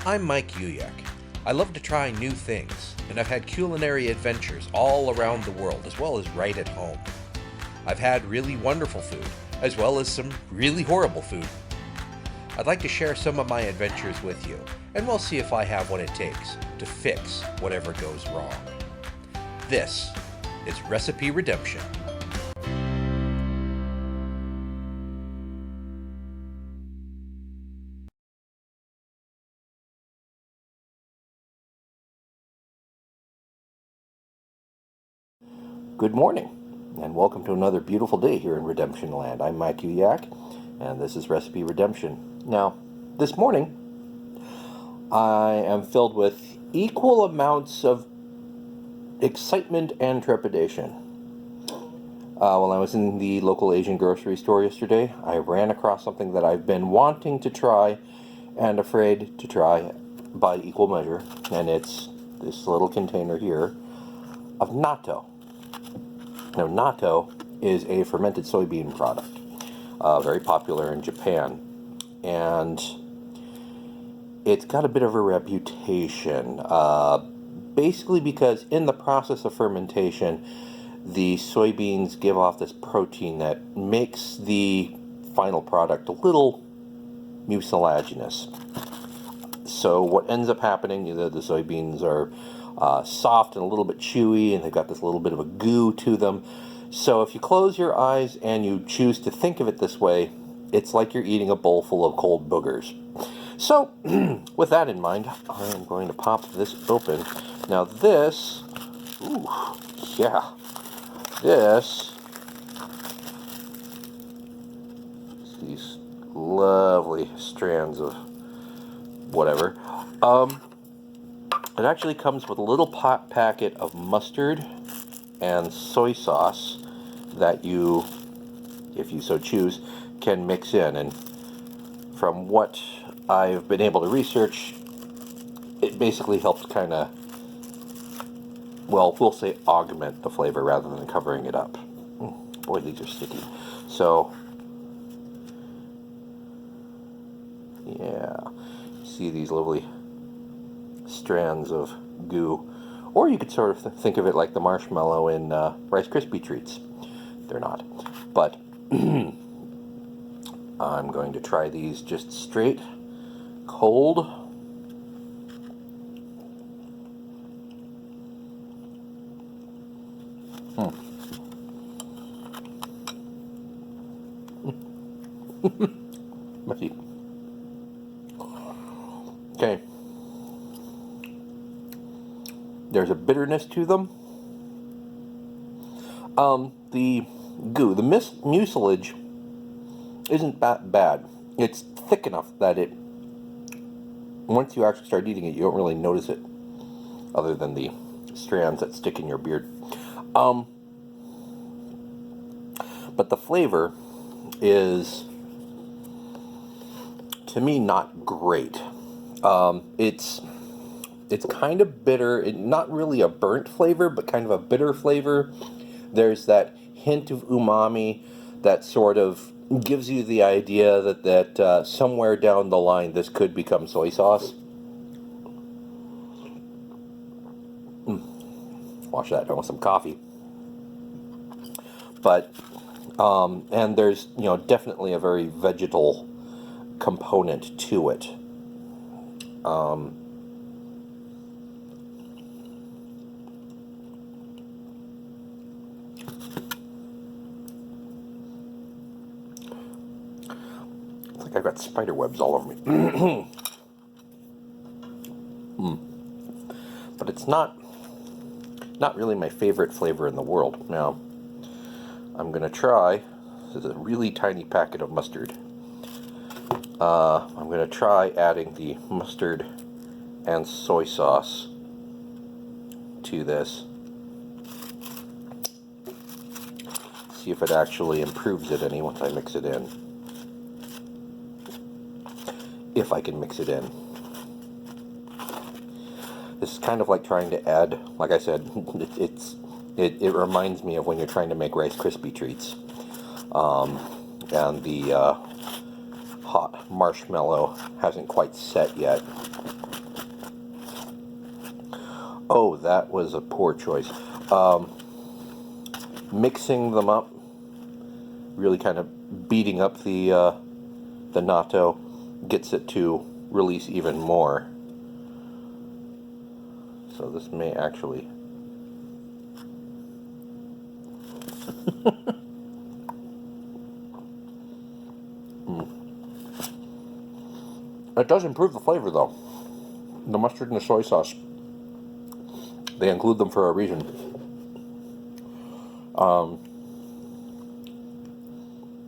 I'm Mike Uyak. I love to try new things, and I've had culinary adventures all around the world, as well as right at home. I've had really wonderful food, as well as some really horrible food. I'd like to share some of my adventures with you, and we'll see if I have what it takes to fix whatever goes wrong. This is Recipe Redemption. Good morning, and welcome to another beautiful day here in Redemption Land. I'm Mike Uyak, and this is Recipe Redemption. Now, this morning, I am filled with equal amounts of excitement and trepidation. While I was in the local Asian grocery store yesterday, I ran across something that I've been wanting to try and afraid to try by equal measure, and it's this little container here of natto. Now, natto is a fermented soybean product, very popular in Japan, and it's got a bit of a reputation, basically because in the process of fermentation, the soybeans give off this protein that makes the final product a little mucilaginous. So what ends up happening is that the soybeans are soft and a little bit chewy, and they've got this little bit of a goo to them. So if you close your eyes and you choose to think of it this way, it's like you're eating a bowl full of cold boogers. So with that in mind, I am going to pop this open. Now this, these lovely strands of whatever. It actually comes with a little packet of mustard and soy sauce that you, if you so choose, can mix in. And from what I've been able to research, it basically helps kind of, well, we'll say augment the flavor rather than covering it up. Boy, these are sticky. So, yeah, see these lovely strands of goo, or you could sort of think of it like the marshmallow in Rice Krispie treats. They're not, but I'm going to try these just straight cold. Messy. Okay. There's a bitterness to them. The goo, the mucilage isn't that bad. It's thick enough that it, once you actually start eating it, you don't really notice it, other than the strands that stick in your beard. But the flavor is, to me, not great. It's kind of bitter, not really a burnt flavor, but kind of a bitter flavor. There's that hint of umami that sort of gives you the idea that somewhere down the line this could become soy sauce. Wash that down with some coffee. But, and there's, definitely a very vegetal component to it. It's like I've got spider webs all over me. But it's not really my favorite flavor in the world. Now, I'm going to try, this is a really tiny packet of mustard. I'm going to try adding the mustard and soy sauce to this. See if it actually improves it any once I mix it in. If I can mix it in. This is kind of like trying to add, like I said, it reminds me of when you're trying to make Rice Krispie treats. And the hot marshmallow hasn't quite set yet. Oh, that was a poor choice. Mixing them up, really kind of beating up the natto, gets it to release even more. So this may actually... It does improve the flavor, though. The mustard and the soy sauce, they include them for a reason.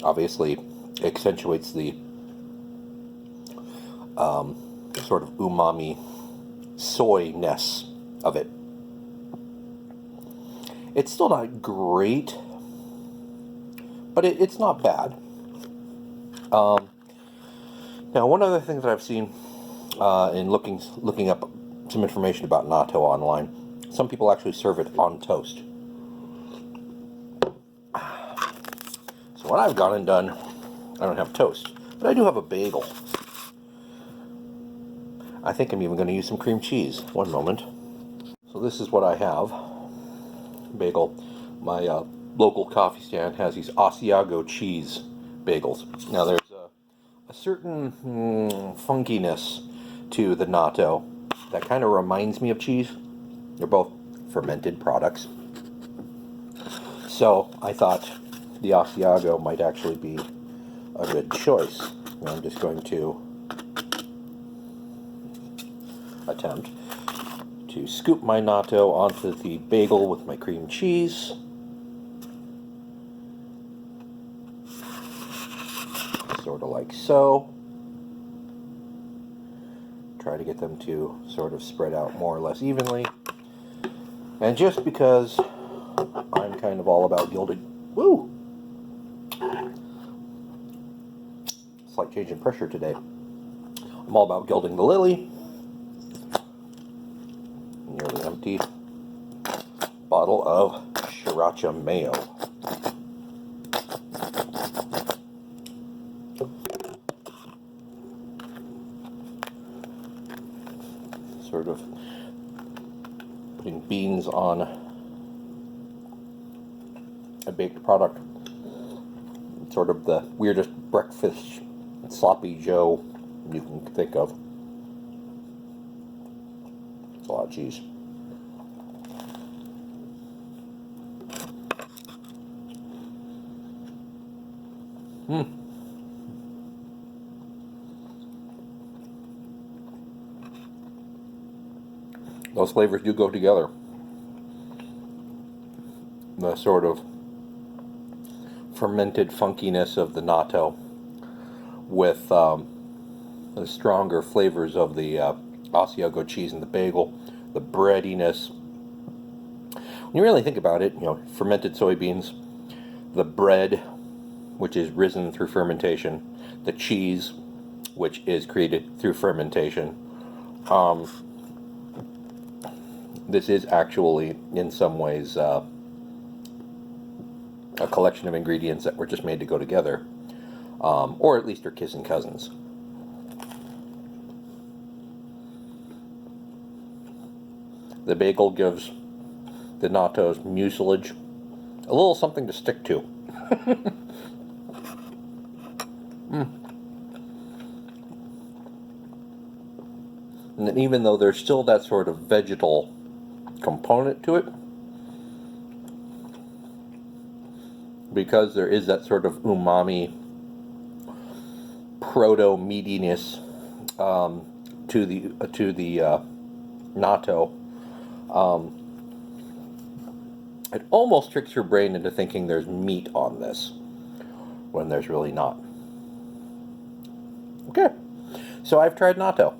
Obviously, accentuates the sort of umami soy-ness of it. It's still not great, but it's not bad. Now, one other thing that I've seen in looking up some information about natto online, some people actually serve it on toast. So what I've gone and done, I don't have toast, but I do have a bagel. I think I'm even going to use some cream cheese. One moment. So this is what I have. Bagel. My local coffee stand has these Asiago cheese bagels. Now there's a certain funkiness to the natto that kind of reminds me of cheese. They're both fermented products. So I thought the Asiago might actually be a good choice. And I'm just going to attempt to scoop my natto onto the bagel with my cream cheese. Sort of like so. Try to get them to sort of spread out more or less evenly. And just because I'm kind of all about gilding... Woo! Slight change in pressure today. I'm all about gilding the lily. Nearly empty bottle of sriracha mayo. Sort of putting beans on a baked product. Sort of the weirdest breakfast sloppy Joe you can think of. It's a lot of cheese. Those flavors do go together. The sort of fermented funkiness of the natto with the stronger flavors of the Asiago cheese and the bagel, the breadiness. When you really think about it, fermented soybeans, the bread, which is risen through fermentation, the cheese, which is created through fermentation. This is actually, in some ways, a collection of ingredients that were just made to go together, or at least are kissing cousins. The bagel gives the natto's mucilage a little something to stick to. And then even though there's still that sort of vegetal component to it, because there is that sort of umami proto meatiness to the natto, it almost tricks your brain into thinking there's meat on this when there's really not. Okay, so I've tried natto.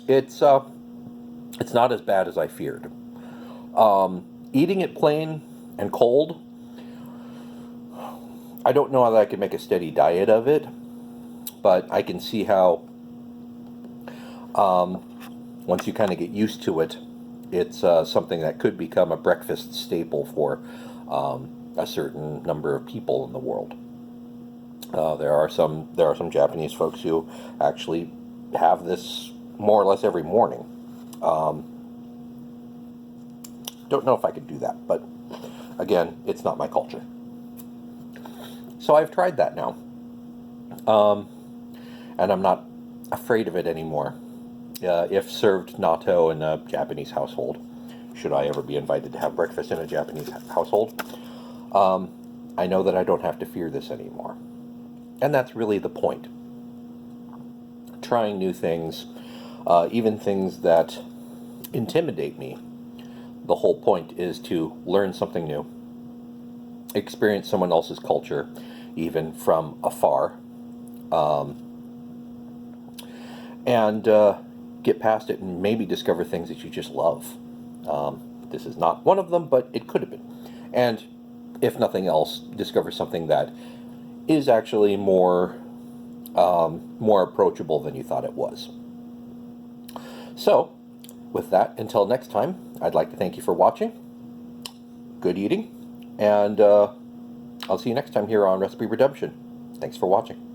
It's not as bad as I feared. Eating it plain and cold, I don't know that I could make a steady diet of it, but I can see how once you kind of get used to it, it's something that could become a breakfast staple for a certain number of people in the world. There are some Japanese folks who actually have this more or less every morning. Don't know if I could do that, but again, it's not my culture. So I've tried that now. And I'm not afraid of it anymore. If served natto in a Japanese household, should I ever be invited to have breakfast in a Japanese household, I know that I don't have to fear this anymore. And that's really the point. Trying new things, even things that intimidate me, the whole point is to learn something new, experience someone else's culture, even from afar, and get past it and maybe discover things that you just love. This is not one of them, but it could have been. And if nothing else, discover something that is actually more approachable than you thought it was. So, with that, until next time, I'd like to thank you for watching. Good eating, and I'll see you next time here on Recipe Redemption. Thanks for watching.